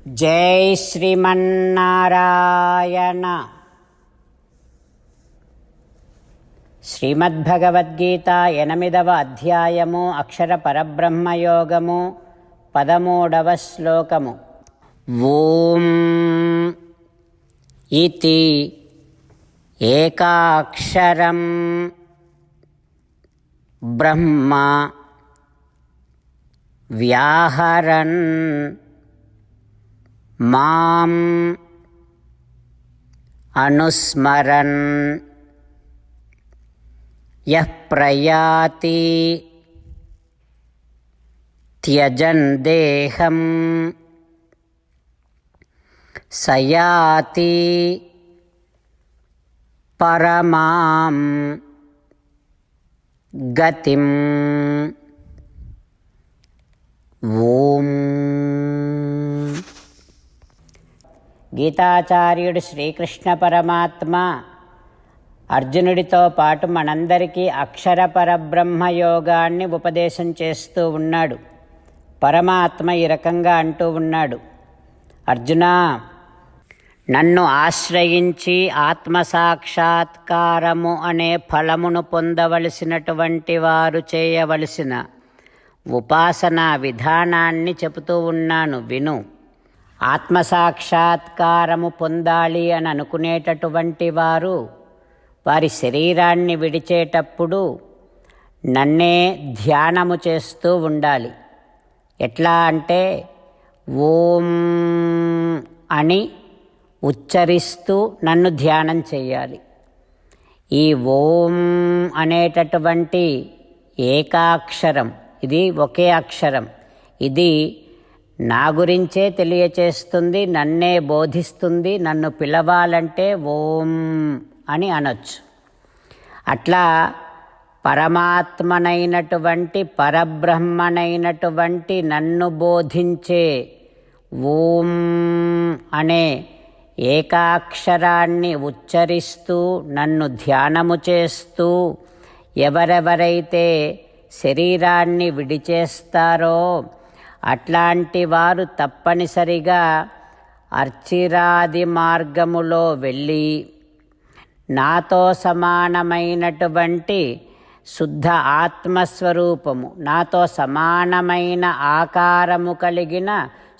జై శ్రీమన్నారాయణ. శ్రీమద్భగవద్గీత 8వ అధ్యాయము అక్షర పరబ్రహ్మయోగము 13వ శ్లోకము. ఓం ఇతి ఏకాక్షరం బ్రహ్మ వ్యాహరన్ మాం అనుస్మరన్ యః ప్రయాతి త్యజన్ దేహం సయాతి పరమాం గతిం. ఓం. గీతాచార్యుడు శ్రీకృష్ణ పరమాత్మ అర్జునుడితో పాటు మనందరికీ అక్షర పరబ్రహ్మ యోగాన్ని ఉపదేశం చేస్తూ ఉన్నాడు. పరమాత్మ ఈ రకంగా అంటూ ఉన్నాడు, అర్జునా, నన్ను ఆశ్రయించి ఆత్మసాక్షాత్కారము అనే ఫలమును పొందవలసినటువంటి వారు చేయవలసిన ఉపాసనా విధానాన్ని చెబుతూ ఉన్నాను, విను. ఆత్మసాక్షాత్కారము పొందాలి అని అనుకునేటటువంటి వారు వారి శరీరాన్ని విడిచేటప్పుడు నన్నే ధ్యానము చేస్తూ ఉండాలి. ఎట్లా అంటే ఓం అని ఉచ్చరిస్తూ నన్ను ధ్యానం చేయాలి. ఈ ఓం అనేటటువంటి ఏకాక్షరం, ఇది ఒకే అక్షరం, ఇది నా గురించే తెలియచేస్తుంది, నన్నే బోధిస్తుంది. నన్ను పిలవాలంటే ఓం అని అనొచ్చు. అట్లా పరమాత్మనైనటువంటి పరబ్రహ్మనైనటువంటి నన్ను బోధించే ఓం అనే ఏకాక్షరాన్ని ఉచ్చరిస్తూ నన్ను ధ్యానము చేస్తూ ఎవరెవరైతే శరీరాన్ని విడిచేస్తారో అట్లాంటి వారు తప్పనిసరిగా అర్చిరాది మార్గములో వెళ్ళి నాతో సమానమైనటువంటి శుద్ధ ఆత్మస్వరూపము, నాతో సమానమైన ఆకారము కలిగిన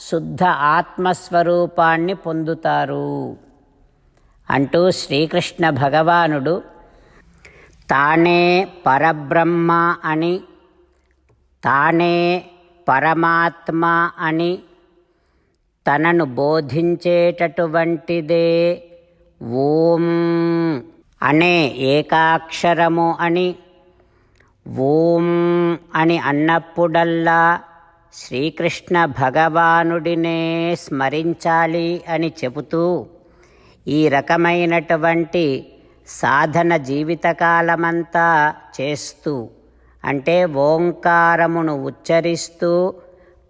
శుద్ధ ఆత్మస్వరూపాన్ని పొందుతారు అంటూ శ్రీకృష్ణ భగవానుడు తానే పరబ్రహ్మ అని, తానే పరమాత్మ అని, తనను బోధించేటటువంటిదే ఓం అనే ఏకాక్షరము అని, ఓం అని అన్నప్పుడల్లా శ్రీకృష్ణ భగవానుడినే స్మరించాలి అని చెబుతూ ఈ రకమైనటువంటి సాధన జీవితకాలమంతా చేస్తూ, అంటే ఓంకారమును ఉచ్చరిస్తూ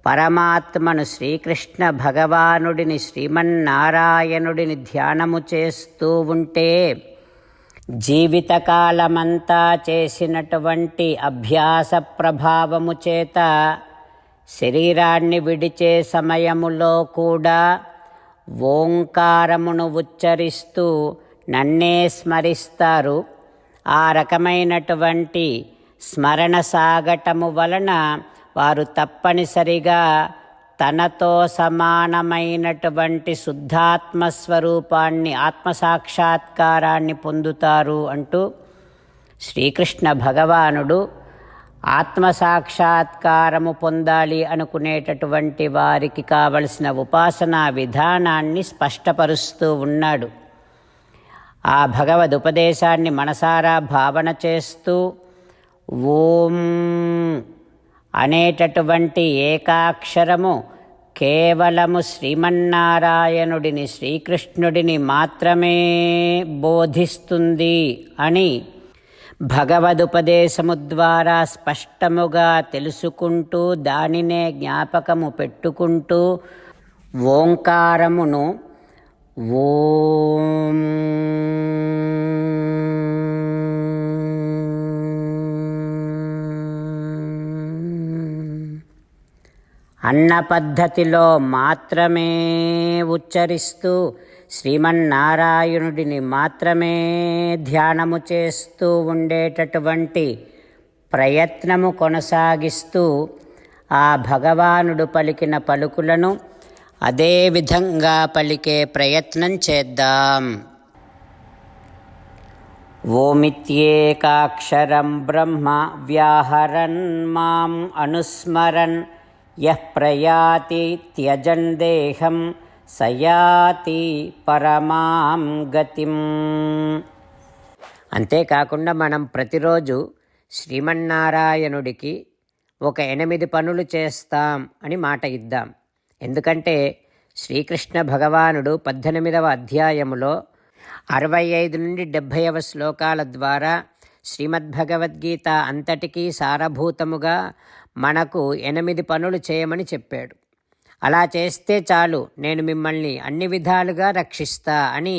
పరమాత్మను శ్రీకృష్ణ భగవానుడిని శ్రీమన్నారాయణుడిని ధ్యానము చేస్తూ ఉంటే జీవితకాలమంతా చేసినటువంటి అభ్యాస ప్రభావము చేత శరీరాన్ని విడిచే సమయములో కూడా ఓంకారమును ఉచ్చరిస్తూ నన్నే స్మరిస్తారు. ఆ రకమైనటువంటి స్మరణ సాగటము వలన వారు తప్పనిసరిగా తనతో సమానమైనటువంటి శుద్ధాత్మస్వరూపాన్ని, ఆత్మసాక్షాత్కారాన్ని పొందుతారు అంటూ శ్రీకృష్ణ భగవానుడు ఆత్మసాక్షాత్కారము పొందాలి అనుకునేటటువంటి వారికి కావలసిన ఉపాసనా విధానాన్ని స్పష్టపరుస్తూ ఉన్నాడు. ఆ భగవదుపదేశాన్ని మనసారా భావన చేస్తూ ఓం అనేటటువంటి ఏకాక్షరము కేవలము శ్రీమన్నారాయణుడిని, శ్రీకృష్ణుడిని మాత్రమే బోధిస్తుంది అని భగవదుపదేశము ద్వారా స్పష్టముగా తెలుసుకుంటూ దానినే జ్ఞాపకము పెట్టుకుంటూ ఓంకారమును ఓం అన్న పద్ధతిలో మాత్రమే ఉచ్చరిస్తూ శ్రీమన్నారాయణుడిని మాత్రమే ధ్యానము చేస్తూ ఉండేటటువంటి ప్రయత్నము కొనసాగిస్తూ ఆ భగవానుడు పలికిన పలుకులను అదే విధంగా పలికే ప్రయత్నం చేద్దాం. ఓమిత్యేకాక్షరం బ్రహ్మ వ్యాహరన్ మాం అనుస్మరన్ యః ప్రయాతి త్యజన్ దేహం సయాతి పరమాం గతిం. అంతేకాకుండా మనం ప్రతిరోజు శ్రీమన్నారాయణుడికి ఒక 8 పనులు చేస్తాం అని మాట ఇద్దాం. ఎందుకంటే శ్రీకృష్ణ భగవానుడు 18వ అధ్యాయములో 65 నుండి 70వ శ్లోకాల ద్వారా శ్రీమద్భగవద్గీత అంతటికీ సారభూతముగా మనకు 8 పనులు చేయమని చెప్పాడు. అలా చేస్తే చాలు, నేను మిమ్మల్ని అన్ని విధాలుగా రక్షిస్తా అని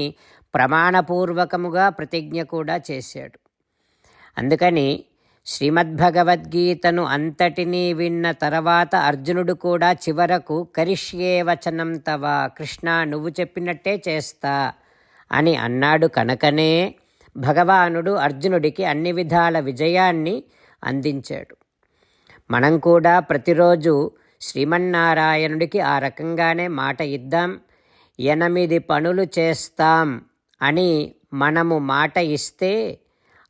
ప్రమాణపూర్వకముగా ప్రతిజ్ఞ కూడా చేశాడు. అందుకని శ్రీమద్భగవద్గీతను అంతటినీ విన్న తర్వాత అర్జునుడు కూడా చివరకు కరిష్యే వచనం తవ, కృష్ణ నువ్వు చెప్పినట్టే చేస్తా అని అన్నాడు. కనుకనే భగవానుడు అర్జునుడికి అన్ని విధాల విజయాన్ని అందించాడు. మనం కూడా ప్రతిరోజు శ్రీమన్నారాయణుడికి ఆ రకంగానే మాట ఇద్దాం. 8 పనులు చేస్తాం అని మనము మాట ఇస్తే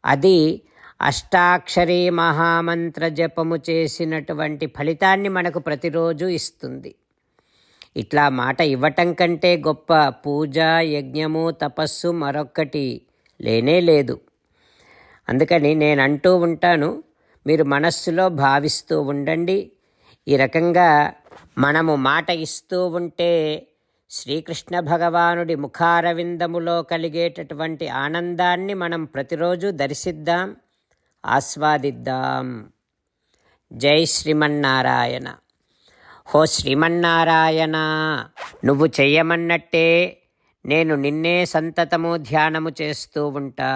అది అష్టాక్షరీ మహామంత్ర జపము చేసినటువంటి ఫలితాన్ని మనకు ప్రతిరోజు ఇస్తుంది. ఇట్లా మాట ఇవ్వటం కంటే గొప్ప పూజ, యజ్ఞము, తపస్సు మరొక్కటి లేనే లేదు. అందుకని నేను అంటూ ఉంటాను, మీరు మనస్సులో భావిస్తూ ఉండండి. ఈ రకంగా మనము మాట ఇస్తూ ఉంటే శ్రీకృష్ణ భగవానుడి ముఖారవిందములో కలిగేటటువంటి ఆనందాన్ని మనం ప్రతిరోజు దర్శిద్దాం, ఆస్వాదిద్దాం. జై శ్రీమన్నారాయణ. హో శ్రీమన్నారాయణ, నువ్వు చెయ్యమన్నట్టే నేను నిన్నే సంతతము ధ్యానము చేస్తూ ఉంటా.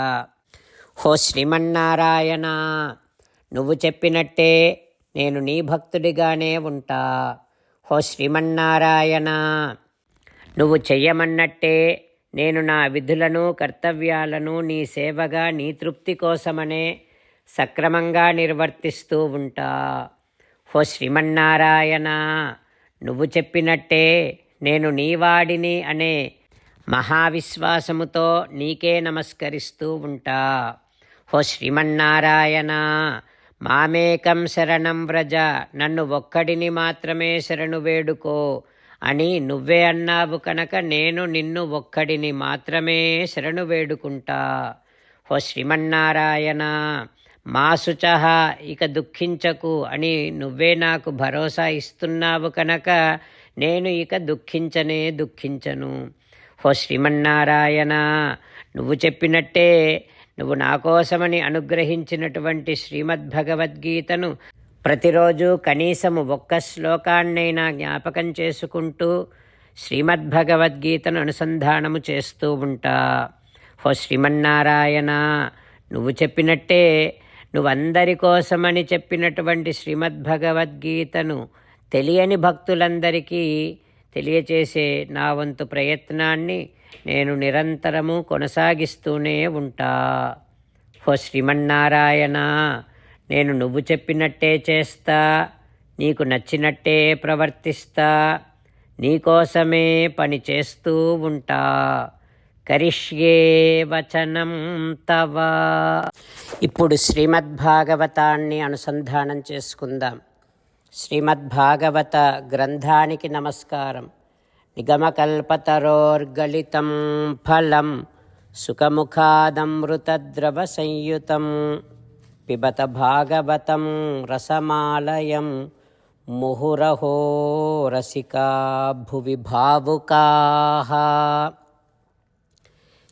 హో శ్రీమన్నారాయణ, నువ్వు చెప్పినట్టే నేను నీ భక్తుడిగానే ఉంటా. హో శ్రీమన్నారాయణ, నువ్వు చెయ్యమన్నట్టే నేను నా విధులను, కర్తవ్యాలను నీ సేవగా, నీ తృప్తి కోసమనే సక్రమంగా నిర్వర్తిస్తూ ఉంటా. హో శ్రీమన్నారాయణ, నువ్వు చెప్పినట్టే నేను నీవాడిని అనే మహావిశ్వాసముతో నీకే నమస్కరిస్తూ ఉంటా. హో శ్రీమన్నారాయణ, మామేకం శరణం వ్రజ, నన్ను ఒక్కడిని మాత్రమే శరణు వేడుకో అని నువ్వే అన్నావు కనుక నేను నిన్ను ఒక్కడిని మాత్రమే శరణు వేడుకుంటా. హో శ్రీమన్నారాయణ, మా శుచః, ఇక దుఃఖించకు అని నువ్వే నాకు భరోసా ఇస్తున్నావు కనుక నేను ఇక దుఃఖించను. హో శ్రీమన్నారాయణ, నువ్వు చెప్పినట్టే నువ్వు నా కోసమని అనుగ్రహించినటువంటి శ్రీమద్భగవద్గీతను ప్రతిరోజు కనీసము 1 శ్లోకాన్నైనా జ్ఞాపకం చేసుకుంటూ శ్రీమద్భగవద్గీతను అనుసంధానము చేస్తూ ఉంటా. హో శ్రీమన్నారాయణ, నువ్వు చెప్పినట్టే నువ్వందరి కోసమని చెప్పినటువంటి శ్రీమద్భగవద్గీతను తెలియని భక్తులందరికీ తెలియచేసే నా వంతు ప్రయత్నాన్ని నేను నిరంతరము కొనసాగిస్తూనే ఉంటా. హో శ్రీమన్నారాయణ, నేను నువ్వు చెప్పినట్టే చేస్తా, నీకు నచ్చినట్టే ప్రవర్తిస్తా, నీకోసమే పని చేస్తూ ఉంటా. కరిష్యే వచనం తవ. ఇప్పుడు శ్రీమద్భాగవతాన్ని అనుసంధానం చేసుకుందాం. శ్రీమద్భాగవత గ్రంథానికి నమస్కారం. నిగమకల్పతరోర్గలితం ఫలం సుఖముఖాదమృతద్రవ సంయుతం పిబత భాగవతం రసమాలయం ముహురహో రసికా భువి భావుకాః.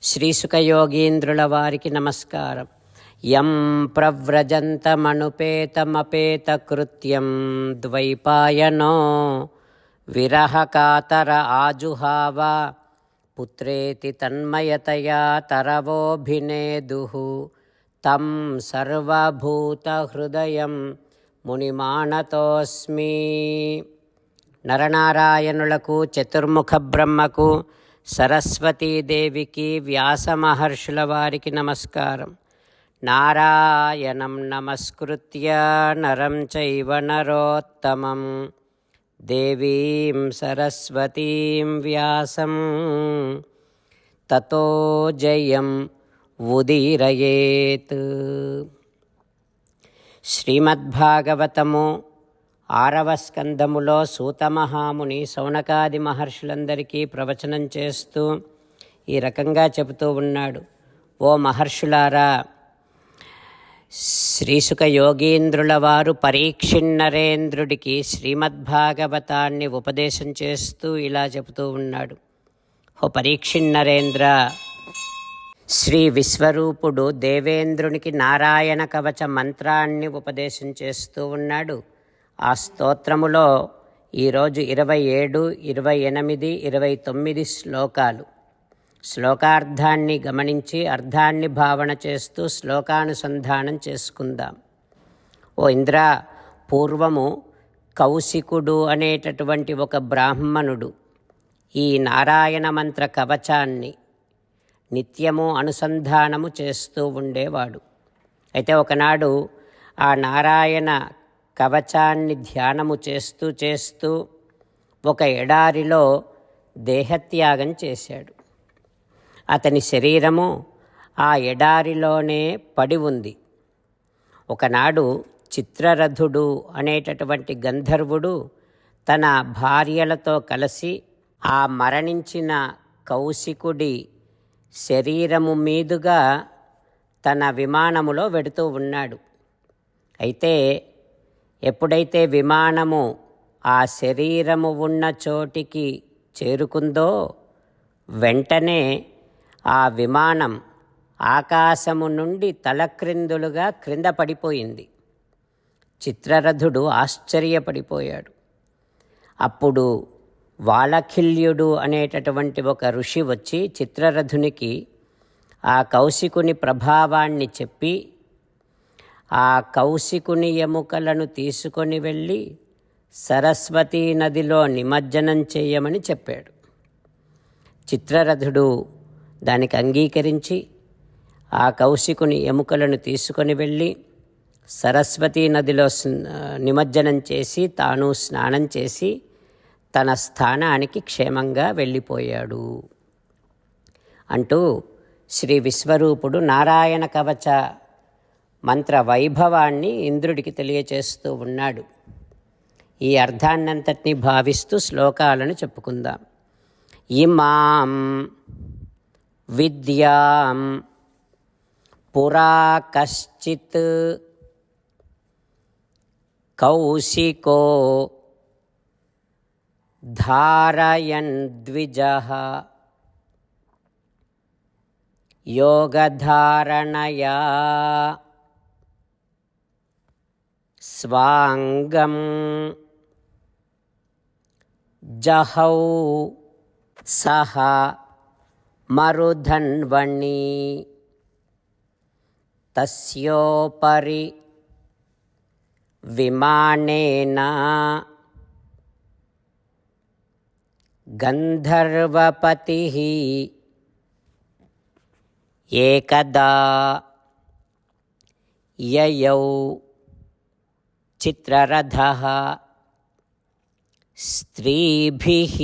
శ్రీసుఖయోగీంద్రుల వారికి నమస్కారం. యం ప్రవ్రజంతమనుపేతమపేతకృత్యం ద్వైపాయనో విరహకాతర ఆజుహావ పుత్రేతి తన్మయతయా తరవోభినేదుః తం సర్వభూతహృదయం మునిమానతోస్మి. నరనారాయణులకు, చతుర్ముఖ బ్రహ్మకు, సరస్వతీదేవికి, వ్యాస మహర్షుల వారికి నమస్కారం. నారాయణం నమస్కృత్య నరం చైవ నరోత్తమం దేవీం సరస్వతీం వ్యాసం తతో జయం ఉదీరయేత్. శ్రీమద్భాగవతము 6వ స్కందములో సూతమహాముని శౌనకాది మహర్షులందరికీ ప్రవచనం చేస్తూ ఈ రకంగా చెబుతూ ఉన్నాడు. ఓ మహర్షులారా, శ్రీసుక యోగీంద్రుల వారు పరీక్షిన్నరేంద్రుడికి శ్రీమద్భాగవతాన్ని ఉపదేశం చేస్తూ ఇలా చెబుతూ ఉన్నాడు. ఓ పరీక్షిన్నరేంద్ర, శ్రీ విశ్వరూపుడు దేవేంద్రునికి నారాయణ కవచ మంత్రాన్ని ఉపదేశం చేస్తూ ఉన్నాడు. ఆ స్తోత్రములో ఈరోజు 27, 28, 29 శ్లోకాలు. శ్లోకార్థాన్ని గమనించి అర్థాన్ని భావన చేస్తూ శ్లోకానుసంధానం చేసుకుందాం. ఓ ఇంద్ర, పూర్వము కౌశికుడు అనేటటువంటి ఒక బ్రాహ్మణుడు ఈ నారాయణ మంత్ర కవచాన్ని నిత్యము అనుసంధానము చేస్తూ ఉండేవాడు. అయితే ఒకనాడు ఆ నారాయణ కవచాన్ని ధ్యానము చేస్తూ ఒక ఎడారిలో దేహత్యాగం చేశాడు. అతని శరీరము ఆ ఎడారిలోనే పడి ఉంది. ఒకనాడు చిత్రరథుడు అనేటటువంటి గంధర్వుడు తన భార్యలతో కలిసి ఆ మరణించిన కౌశికుడి శరీరము మీదుగా తన విమానములో వెడుతూ ఉన్నాడు. అయితే ఎప్పుడైతే విమానము ఆ శరీరము ఉన్న చోటికి చేరుకుందో వెంటనే ఆ విమానం ఆకాశము నుండి తలక్రిందులుగా క్రింద పడిపోయింది. చిత్రరథుడు ఆశ్చర్యపడిపోయాడు. అప్పుడు వాళఖిల్యుడు అనేటటువంటి ఒక ఋషి వచ్చి చిత్రరథునికి ఆ కౌశికుని ప్రభావాన్ని చెప్పి ఆ కౌశికుని ఎముకలను తీసుకొని వెళ్ళి సరస్వతీ నదిలో నిమజ్జనం చేయమని చెప్పాడు. చిత్రరథుడు దానికి అంగీకరించి ఆ కౌశికుని ఎముకలను తీసుకొని వెళ్ళి సరస్వతీ నదిలో నిమజ్జనం చేసి తాను స్నానం చేసి తన స్థానానికి క్షేమంగా వెళ్ళిపోయాడు అంటూ శ్రీ విశ్వరూపుడు నారాయణ కవచ మంత్ర వైభవాన్ని ఇంద్రుడికి తెలియచేస్తూ ఉన్నాడు. ఈ అర్థాన్నంతటినీ భావిస్తూ శ్లోకాలను చెప్పుకుందాం. ఇమాం విద్యాం పురా కశ్చిత్ కౌశికో ధారయన్ ద్విజః యోగధారణయా స్వాంగం జహౌ సహ మరుధన్వణి తస్యోపరి విమానేన గంధర్వపతిః ఏకదా యయౌ చిత్రరథః స్త్రీభిః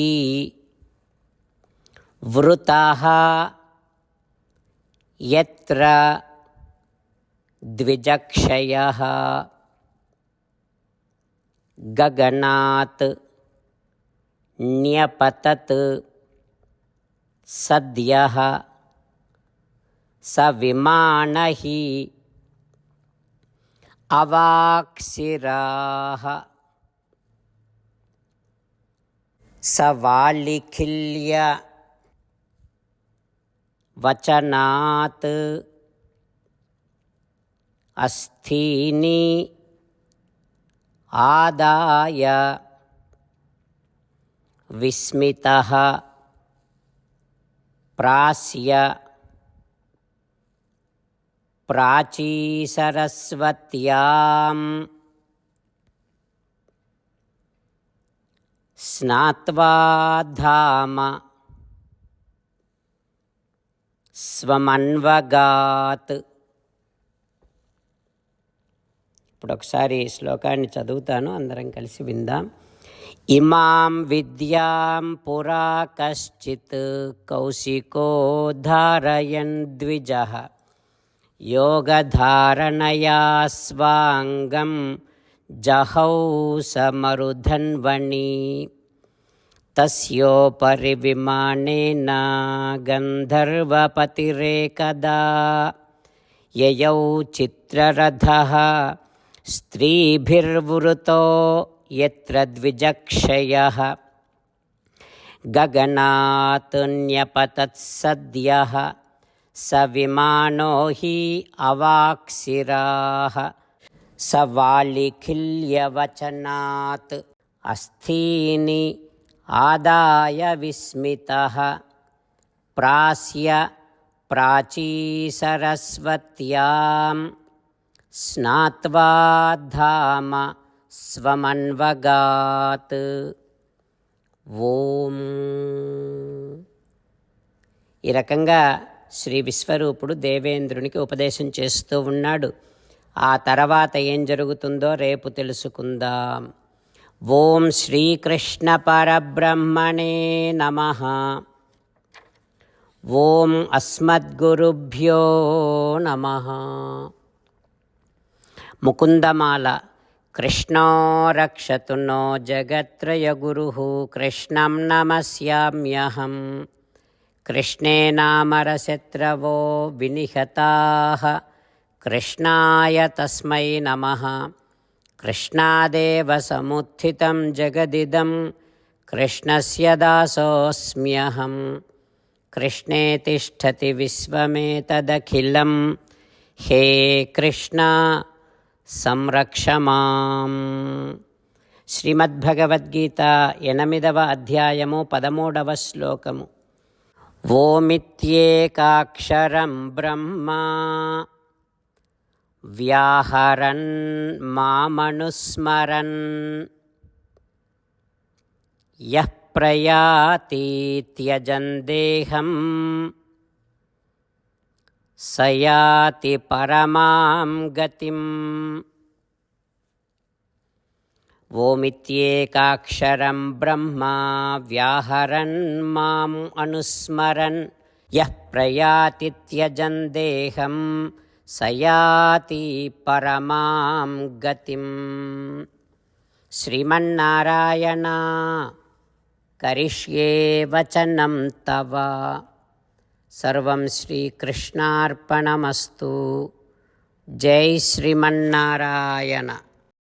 వృతః యత్ర ద్విజక్షయః గగనాత్ న్యపతత్ సద్యః స విమానః అవాక్సిరాః స వాళిఖిల్య వచనాత్ అస్థీని ఆదాయ విస్మితః ప్రాస్య ప్రాచీసరస్వత్యాం స్నాత్వా ధామ స్వమన్వగాత్. ఇప్పుడు ఒకసారి ఈ శ్లోకాన్ని చదువుతాను, అందరం కలిసి విందాం. ఇమాం విద్యాం పురా కశ్చిత్ కౌశికో ధారయన్ ద్విజః యోగధారణయా స్వాంగం జహౌ సమరుధన్వణి. తస్యోపరి విమానేన గంధర్వపతిరేకదా యయౌ చిత్రరథః స్త్రీభిర్వృతో యత్ర ద్విజక్షయః గగనాత్ న్యపతత్ సద్యః స విమానో హి అవాక్సిరాః స వాలిఖిల్యవచనాత్ అస్థీని ఆదాయ విస్మితః ప్రాస్య ప్రాచీసరస్వత్యాం స్నాత్వా ధామ స్వమన్వగాత్. ఓం. ఈ రకంగా శ్రీ విశ్వరూపుడు దేవేంద్రునికి ఉపదేశం చేస్తూ ఉన్నాడు. ఆ తర్వాత ఏం జరుగుతుందో రేపు తెలుసుకుందాం. ఓం శ్రీకృష్ణ పరబ్రహ్మణే నమః. ఓం అస్మద్గురుభ్యో నమః. ముకుందమాల. కృష్ణో రక్షతు నో జగత్రయగురుః కృష్ణం నమస్యామ్యహం. కృష్ణే నామరశత్రవో వినిహతాః కృష్ణాయ తస్మై నమః. కృష్ణాదేవ సముత్థితం జగదిదం కృష్ణస్య దాసోऽస్మ్యహం. కృష్ణే తిష్టతి విశ్వమేతదఖిలం హే కృష్ణ సంరక్ష మాం. శ్రీమద్భగవద్గీత 8వ అధ్యాయము 13వ శ్లోకము. ఓమిత్యేకాక్షరం బ్రహ్మ వ్యాహరన్ మామనుస్మరన్ యః ప్రయాతి త్యజన్ దేహం స యాతి పరమాం గతిం. ఓమిత్యేకాక్షరం బ్రహ్మ వ్యాహరన్ మాం అనుస్మరన్ యః ప్రయాతి త్యజన్ దేహం స యాతి పరమాం గతిం. శ్రీమన్నారాయణ కరిష్యే వచనం తవ. సర్వం శ్రీకృష్ణార్పణమస్తు. జై శ్రీమన్నారాయణ.